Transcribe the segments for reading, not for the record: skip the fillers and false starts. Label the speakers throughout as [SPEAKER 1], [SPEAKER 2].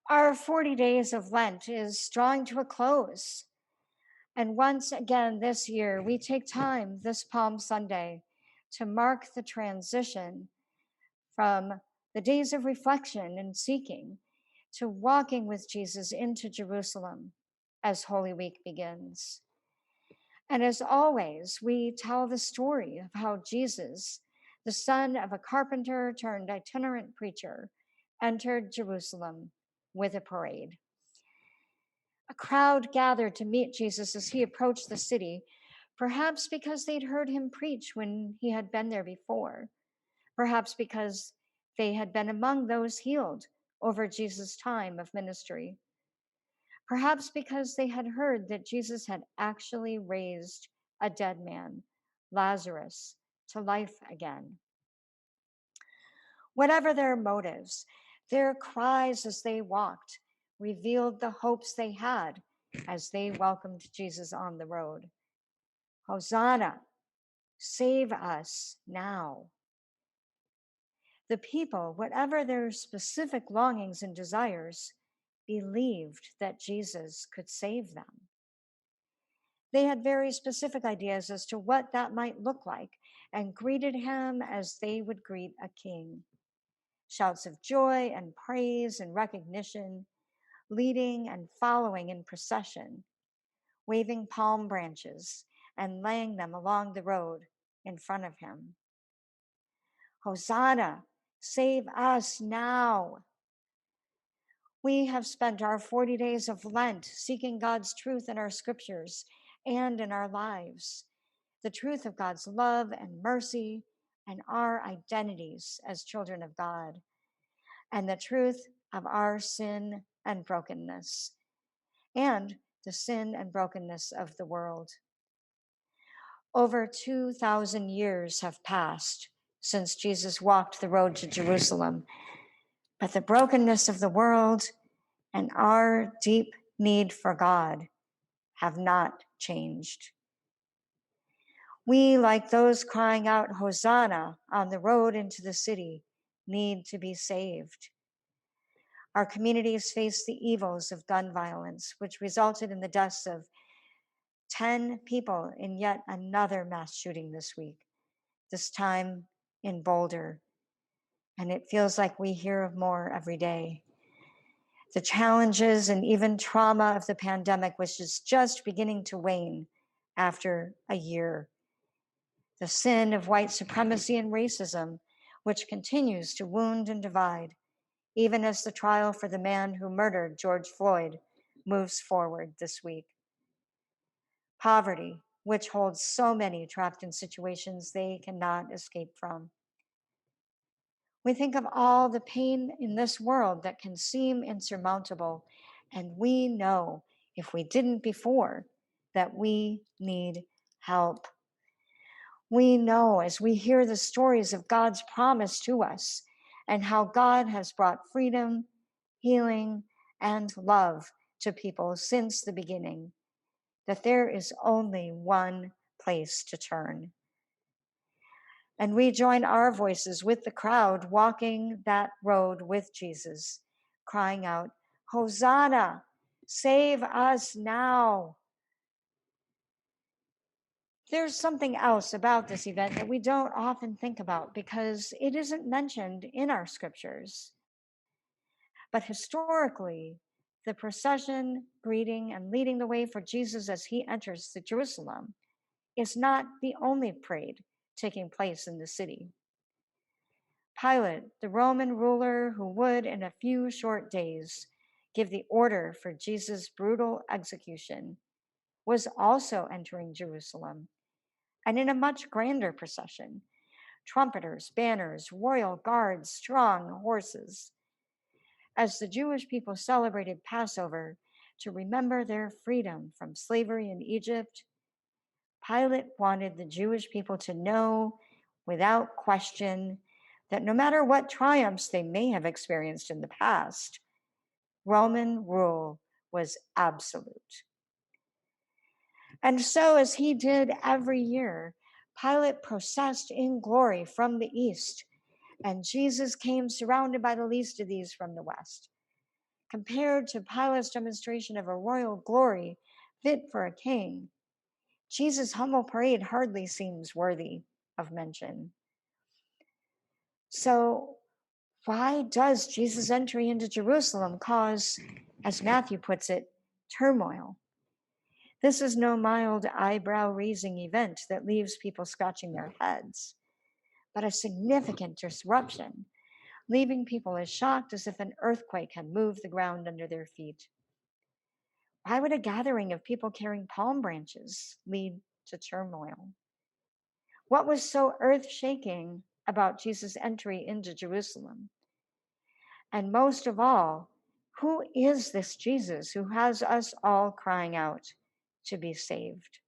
[SPEAKER 1] Our 40 days of Lent is drawing to a close. And once again this year, we take time this Palm Sunday to mark the transition from the days of reflection and seeking to walking with Jesus into Jerusalem as Holy Week begins. And as always, we tell the story of how Jesus, the son of a carpenter turned itinerant preacher, entered Jerusalem with a parade. A crowd gathered to meet Jesus as he approached the city, perhaps because they'd heard him preach when he had been there before, perhaps because they had been among those healed over Jesus' time of ministry, perhaps because they had heard that Jesus had actually raised a dead man, Lazarus, to life again. Whatever their motives, their cries as they walked revealed the hopes they had as they welcomed Jesus on the road. Hosanna, save us now. The people, whatever their specific longings and desires, believed that Jesus could save them. They had very specific ideas as to what that might look like and greeted him as they would greet a king. Shouts of joy and praise and recognition, leading and following in procession, waving palm branches and laying them along the road in front of him. Hosanna, save us now. We have spent our 40 days of Lent seeking God's truth in our scriptures and in our lives, the truth of God's love and mercy and our identities as children of God, and the truth of our sin and brokenness, and the sin and brokenness of the world. Over 2,000 years have passed since Jesus walked the road to Jerusalem, but the brokenness of the world and our deep need for God have not changed. We, like those crying out, Hosanna, on the road into the city, need to be saved. Our communities face the evils of gun violence, which resulted in the deaths of 10 people in yet another mass shooting this week, this time in Boulder. And it feels like we hear of more every day. The challenges and even trauma of the pandemic, which is just beginning to wane after a year. The sin of white supremacy and racism, which continues to wound and divide, even as the trial for the man who murdered George Floyd moves forward this week. Poverty, which holds so many trapped in situations they cannot escape from. We think of all the pain in this world that can seem insurmountable, and we know, if we didn't before, that we need help. We know as we hear the stories of God's promise to us and how God has brought freedom, healing, and love to people since the beginning, that there is only one place to turn. And we join our voices with the crowd walking that road with Jesus, crying out, Hosanna, save us now. There's something else about this event that we don't often think about because it isn't mentioned in our scriptures. But historically, the procession, greeting, and leading the way for Jesus as he enters the Jerusalem is not the only parade taking place in the city. Pilate, the Roman ruler who would, in a few short days, give the order for Jesus' brutal execution, was also entering Jerusalem, and in a much grander procession. Trumpeters, banners, royal guards, strong horses. As the Jewish people celebrated Passover to remember their freedom from slavery in Egypt, Pilate wanted the Jewish people to know without question that no matter what triumphs they may have experienced in the past, Roman rule was absolute. And so, as he did every year, Pilate processed in glory from the east, and Jesus came surrounded by the least of these from the west. Compared to Pilate's demonstration of a royal glory fit for a king, Jesus' humble parade hardly seems worthy of mention. So, why does Jesus' entry into Jerusalem cause, as Matthew puts it, turmoil? This is no mild eyebrow raising event that leaves people scratching their heads, but a significant disruption, leaving people as shocked as if an earthquake had moved the ground under their feet. Why would a gathering of people carrying palm branches lead to turmoil? What was so earth shaking about Jesus' entry into Jerusalem? And most of all, who is this Jesus who has us all crying out to be saved?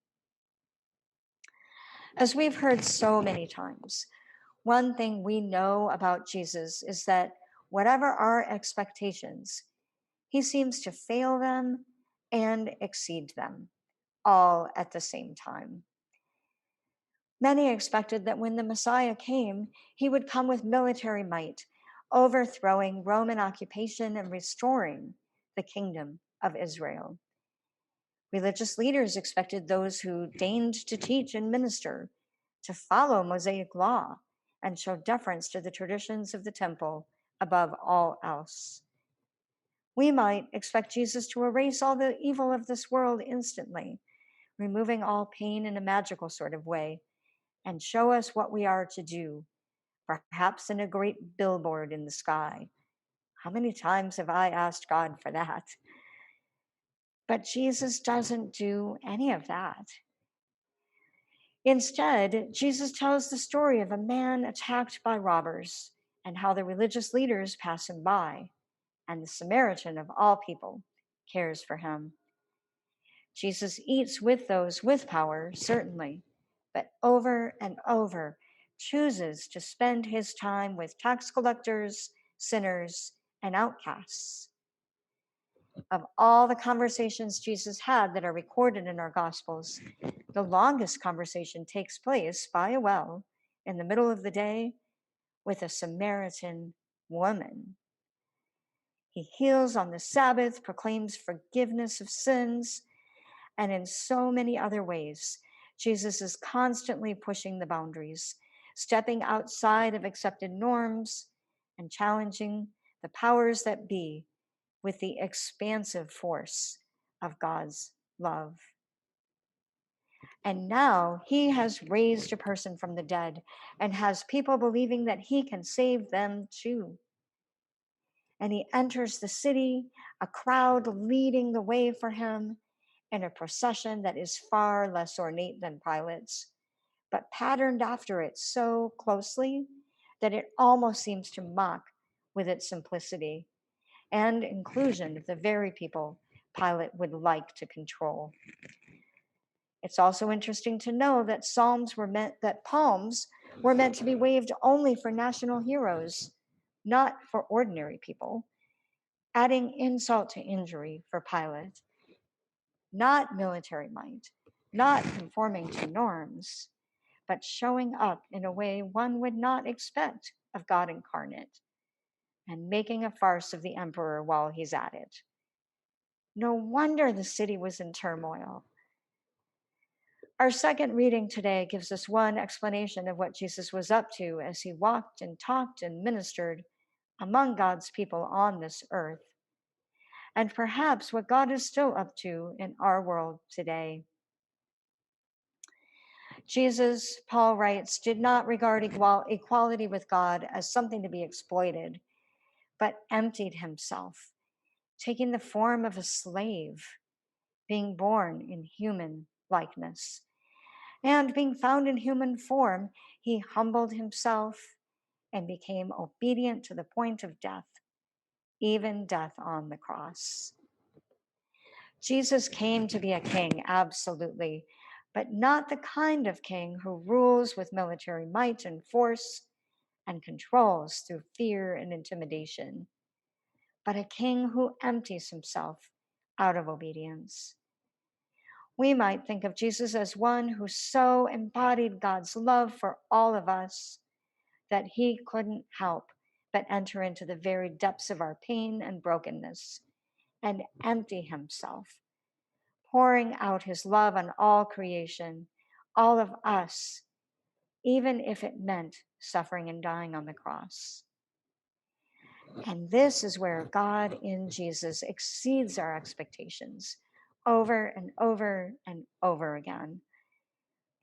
[SPEAKER 1] As we've heard so many times, one thing we know about Jesus is that whatever our expectations, he seems to fail them and exceed them all at the same time. Many expected that when the Messiah came, he would come with military might, overthrowing Roman occupation and restoring the kingdom of Israel. Religious leaders expected those who deigned to teach and minister to follow Mosaic law and show deference to the traditions of the temple above all else. We might expect Jesus to erase all the evil of this world instantly, removing all pain in a magical sort of way, and show us what we are to do, perhaps in a great billboard in the sky. How many times have I asked God for that? But Jesus doesn't do any of that. Instead, Jesus tells the story of a man attacked by robbers and how the religious leaders pass him by, and the Samaritan of all people cares for him. Jesus eats with those with power, certainly, but over and over chooses to spend his time with tax collectors, sinners, and outcasts. Of all the conversations Jesus had that are recorded in our Gospels, the longest conversation takes place by a well in the middle of the day with a Samaritan woman. He heals on the Sabbath, proclaims forgiveness of sins, and in so many other ways, Jesus is constantly pushing the boundaries, stepping outside of accepted norms, and challenging the powers that be with the expansive force of God's love. And now he has raised a person from the dead and has people believing that he can save them too. And he enters the city, a crowd leading the way for him in a procession that is far less ornate than Pilate's, but patterned after it so closely that it almost seems to mock with its simplicity and inclusion of the very people Pilate would like to control. It's also interesting to know that palms were meant to be waved only for national heroes, not for ordinary people, adding insult to injury for Pilate. Not military might, not conforming to norms, but showing up in a way one would not expect of God incarnate, and making a farce of the emperor while he's at it. No wonder the city was in turmoil. Our second reading today gives us one explanation of what Jesus was up to as he walked and talked and ministered among God's people on this earth, and perhaps what God is still up to in our world today. Jesus, Paul writes, did not regard equality with God as something to be exploited, but emptied himself, taking the form of a slave, being born in human likeness. And being found in human form, he humbled himself and became obedient to the point of death, even death on the cross. Jesus came to be a king, absolutely, but not the kind of king who rules with military might and force and controls through fear and intimidation, but a king who empties himself out of obedience. We might think of Jesus as one who so embodied God's love for all of us that he couldn't help but enter into the very depths of our pain and brokenness and empty himself, pouring out his love on all creation, all of us, even if it meant suffering and dying on the cross. And this is where God in Jesus exceeds our expectations over and over and over again.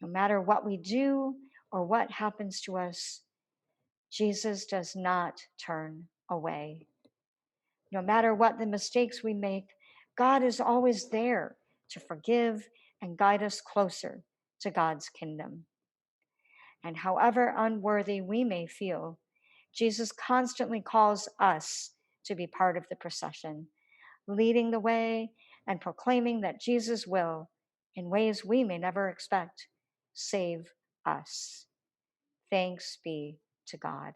[SPEAKER 1] No matter what we do or what happens to us, Jesus does not turn away. No matter what the mistakes we make, God is always there to forgive and guide us closer to God's kingdom. And however unworthy we may feel, Jesus constantly calls us to be part of the procession, leading the way and proclaiming that Jesus will, in ways we may never expect, save us. Thanks be to God.